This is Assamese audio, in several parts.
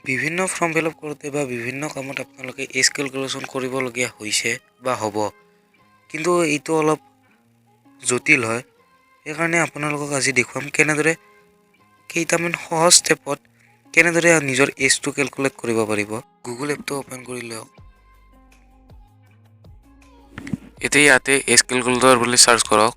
বিভিন্ন ফৰ্ম ফিল আপ কৰোঁতে বা বিভিন্ন কামত আপোনালোকে এজ কেলকুলেশ্যন কৰিবলগীয়া হৈছে বা হ'ব, কিন্তু এইটো অলপ জটিল হয়। সেইকাৰণে আপোনালোকক আজি দেখুৱাম কেনেদৰে কেইটামান সহজ ষ্টেপত কেনেদৰে নিজৰ এজটো কেলকুলেট কৰিব পাৰিব। গুগল এপটো অ'পেন কৰি লওক। এতিয়া ইয়াতে এজ কেলকুলেটৰ বুলি চাৰ্চ কৰক।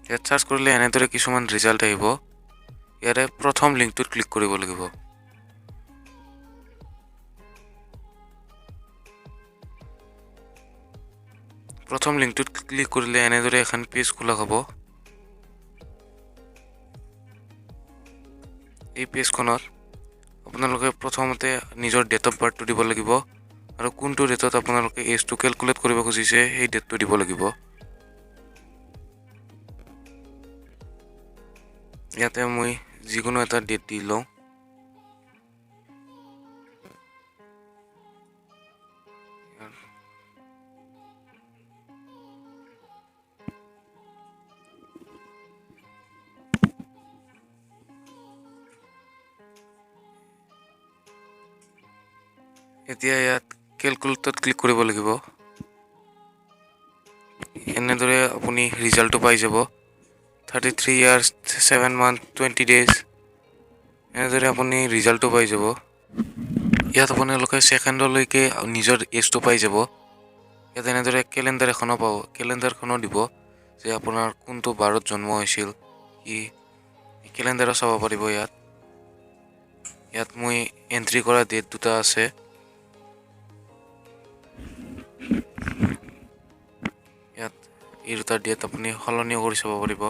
ইয়াত চাৰ্চ কৰিলে এনেদৰে কিছুমান ৰিজাল্ট আহিব। ইয়াৰে প্ৰথম লিংকটোত ক্লিক কৰিব লাগিব। প্ৰথম লিংকটোত ক্লিক কৰিলে এনেদৰে এখন পেজ খোলা হ'ব। এই পেজখনত আপোনালোকে প্ৰথমতে নিজৰ ডেট অফ বাৰ্থটো দিব লাগিব আৰু কোনটো ডেটত আপোনালোকে এজটো কেলকুলেট কৰিব খুজিছে সেই ডেটটো দিব লাগিব। ইয়াতে মই যিকোনো এটা ডেট দি লওঁ। এতিয়া ইয়াত কেলকুলেটত ক্লিক কৰিব লাগিব। এনেদৰে আপুনি ৰিজাল্টটো পাই যাব। 33 years 7 months 20 days এনেদৰে আপুনি ৰিজাল্টটো পাই যাব। ইয়াত আপোনালোকে ছেকেণ্ডলৈকে নিজৰ এজটো পাই যাব। ইয়াত এনেদৰে কেলেণ্ডাৰখনো দিব যে আপোনাৰ কোনটো বাৰত জন্ম হৈছিল, কি কেলেণ্ডাৰো চাব পাৰিব। ইয়াত মই এণ্ট্ৰি কৰা ডেট দুটা আছে। ইয়াত এই দুটা ডেট আপুনি সলনিও কৰি চাব পাৰিব।